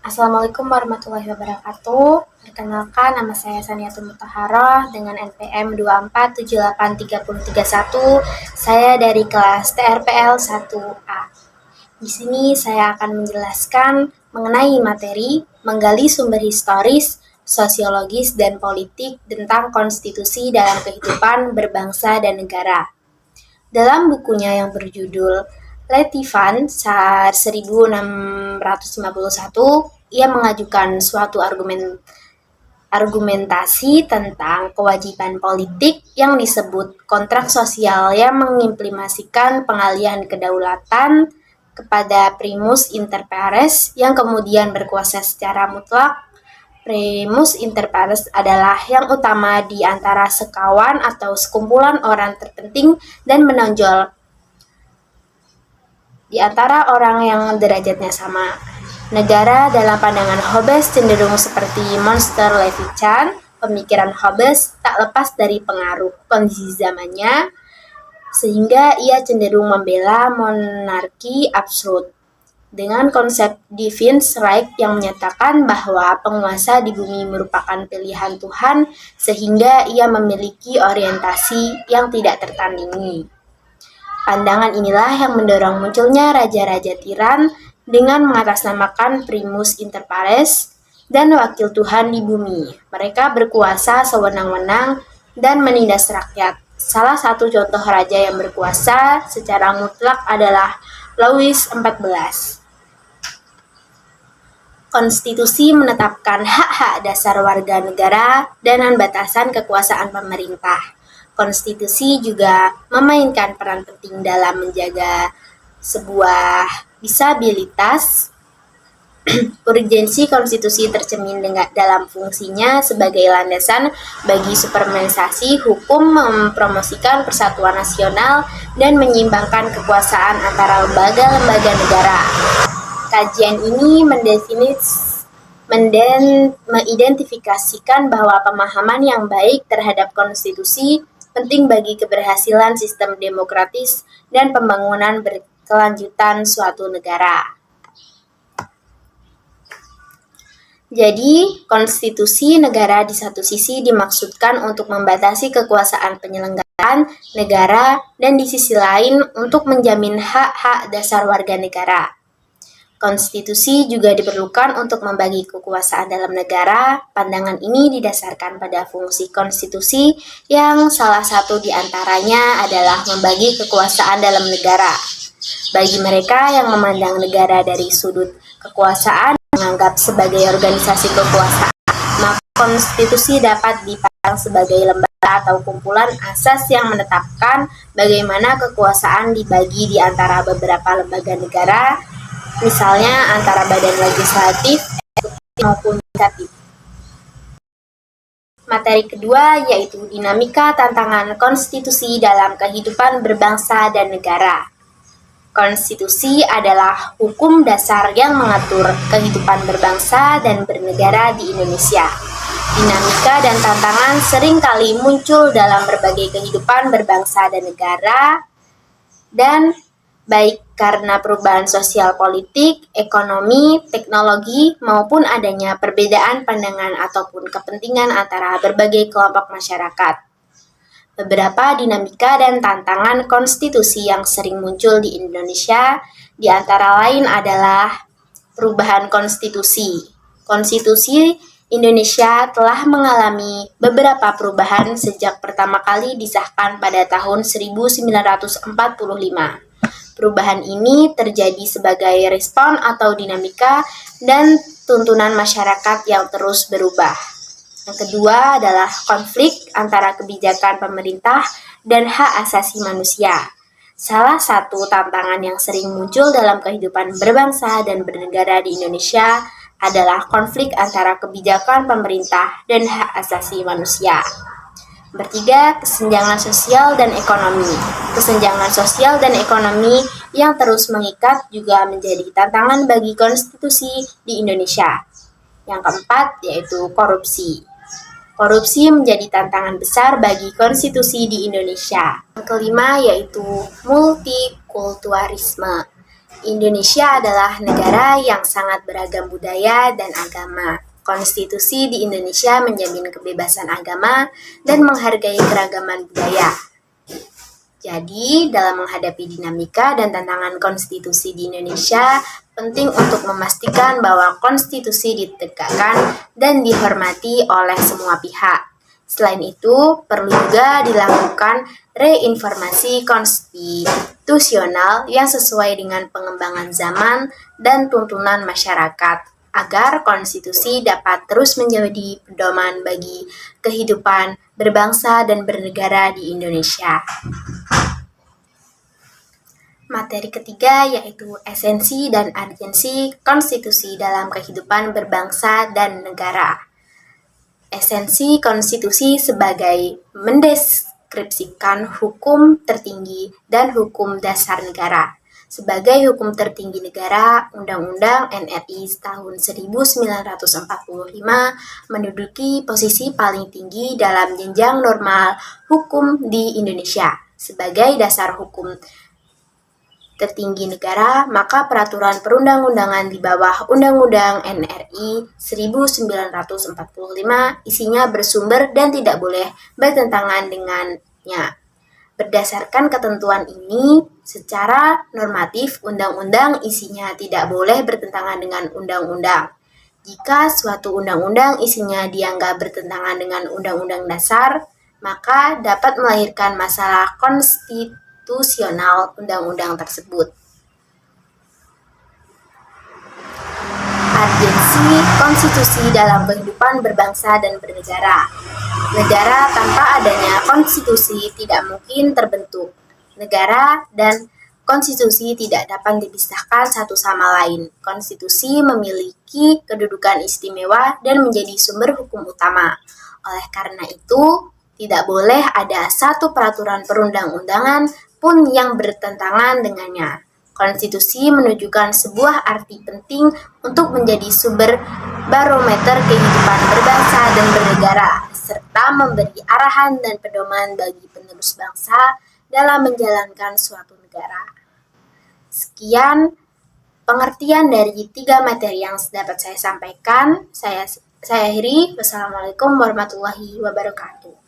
Assalamualaikum warahmatullahi wabarakatuh. Perkenalkan, nama saya Saniatul Mutahharoh dengan NPM 24783031. Saya dari kelas TRPL 1A. Di sini saya akan menjelaskan mengenai materi menggali sumber historis, sosiologis, dan politik tentang konstitusi dalam kehidupan berbangsa dan negara. Dalam bukunya yang berjudul Letivan 1651, ia mengajukan suatu argumentasi tentang kewajiban politik yang disebut kontrak sosial yang mengimplementasikan pengalihan kedaulatan kepada primus inter pares yang kemudian berkuasa secara mutlak. Primus inter pares adalah yang utama di antara sekawan atau sekumpulan orang terpenting dan menonjol di antara orang yang derajatnya sama. Negara dalam pandangan Hobbes cenderung seperti monster Leviathan. Pemikiran Hobbes tak lepas dari pengaruh kondisi zamannya, sehingga ia cenderung membela monarki absolut dengan konsep divine right yang menyatakan bahwa penguasa di bumi merupakan pilihan Tuhan, sehingga ia memiliki orientasi yang tidak tertandingi. Pandangan inilah yang mendorong munculnya raja-raja tiran dengan mengatasnamakan primus inter pares dan wakil Tuhan di bumi. Mereka berkuasa sewenang-wenang dan menindas rakyat. Salah satu contoh raja yang berkuasa secara mutlak adalah Louis XIV. Konstitusi menetapkan hak-hak dasar warga negara dan batasan kekuasaan pemerintah. Konstitusi juga memainkan peran penting dalam menjaga sebuah disabilitas. Urgensi konstitusi tercermin dalam fungsinya sebagai landasan bagi supermanisasi hukum, mempromosikan persatuan nasional, dan menyeimbangkan kekuasaan antara lembaga-lembaga negara. Kajian ini mengidentifikasikan bahwa pemahaman yang baik terhadap konstitusi penting bagi keberhasilan sistem demokratis dan pembangunan berkelanjutan suatu negara. Jadi, konstitusi negara di satu sisi dimaksudkan untuk membatasi kekuasaan penyelenggaraan negara dan di sisi lain untuk menjamin hak-hak dasar warga negara. Konstitusi juga diperlukan untuk membagi kekuasaan dalam negara. Pandangan ini didasarkan pada fungsi konstitusi yang salah satu di antaranya adalah membagi kekuasaan dalam negara. Bagi mereka yang memandang negara dari sudut kekuasaan menganggap sebagai organisasi kekuasaan, maka konstitusi dapat dipandang sebagai lembaga atau kumpulan asas yang menetapkan bagaimana kekuasaan dibagi di antara beberapa lembaga negara, misalnya antara badan legislatif, eksekutif, maupun yudikatif. Materi kedua yaitu dinamika tantangan konstitusi dalam kehidupan berbangsa dan negara. Konstitusi adalah hukum dasar yang mengatur kehidupan berbangsa dan bernegara di Indonesia. Dinamika dan tantangan sering kali muncul dalam berbagai kehidupan berbangsa dan negara, dan baik karena perubahan sosial politik, ekonomi, teknologi, maupun adanya perbedaan pandangan ataupun kepentingan antara berbagai kelompok masyarakat. Beberapa dinamika dan tantangan konstitusi yang sering muncul di Indonesia, di antara lain adalah perubahan konstitusi. Konstitusi Indonesia telah mengalami beberapa perubahan sejak pertama kali disahkan pada tahun 1945. Perubahan ini terjadi sebagai respon atau dinamika dan tuntunan masyarakat yang terus berubah. Yang kedua adalah konflik antara kebijakan pemerintah dan hak asasi manusia. Salah satu tantangan yang sering muncul dalam kehidupan berbangsa dan bernegara di Indonesia adalah konflik antara kebijakan pemerintah dan hak asasi manusia. Bertiga, kesenjangan sosial dan ekonomi. Kesenjangan sosial dan ekonomi yang terus mengikat juga menjadi tantangan bagi konstitusi di Indonesia. Yang keempat, yaitu korupsi. Korupsi menjadi tantangan besar bagi konstitusi di Indonesia. Yang kelima, yaitu multikulturalisme. Indonesia adalah negara yang sangat beragam budaya dan agama. Konstitusi di Indonesia menjamin kebebasan agama dan menghargai keragaman budaya. Jadi, dalam menghadapi dinamika dan tantangan konstitusi di Indonesia, penting untuk memastikan bahwa konstitusi ditegakkan dan dihormati oleh semua pihak. Selain itu, perlu juga dilakukan reinformasi konstitusional yang sesuai dengan pengembangan zaman dan tuntunan masyarakat, agar konstitusi dapat terus menjadi pedoman bagi kehidupan berbangsa dan bernegara di Indonesia. Materi ketiga yaitu esensi dan urgensi konstitusi dalam kehidupan berbangsa dan negara. Esensi konstitusi sebagai mendeskripsikan hukum tertinggi dan hukum dasar negara. Sebagai hukum tertinggi negara, Undang-Undang NRI tahun 1945 menduduki posisi paling tinggi dalam jenjang normal hukum di Indonesia. Sebagai dasar hukum tertinggi negara, maka peraturan perundang-undangan di bawah Undang-Undang NRI 1945 isinya bersumber dan tidak boleh bertentangan dengannya. Berdasarkan ketentuan ini, secara normatif undang-undang isinya tidak boleh bertentangan dengan undang-undang. Jika suatu undang-undang isinya dianggap bertentangan dengan undang-undang dasar, maka dapat melahirkan masalah konstitusional undang-undang tersebut. Urgensi konstitusi dalam kehidupan berbangsa dan bernegara. Negara tanpa adanya konstitusi tidak mungkin terbentuk. Negara dan konstitusi tidak dapat dipisahkan satu sama lain. Konstitusi memiliki kedudukan istimewa dan menjadi sumber hukum utama. Oleh karena itu, tidak boleh ada satu peraturan perundang-undangan pun yang bertentangan dengannya. Konstitusi menunjukkan sebuah arti penting untuk menjadi sumber barometer kehidupan berbangsa dan bernegara, serta memberi arahan dan pedoman bagi penerus bangsa dalam menjalankan suatu negara. Sekian pengertian dari 3 materi yang dapat saya sampaikan. Saya akhiri. Wassalamualaikum warahmatullahi wabarakatuh.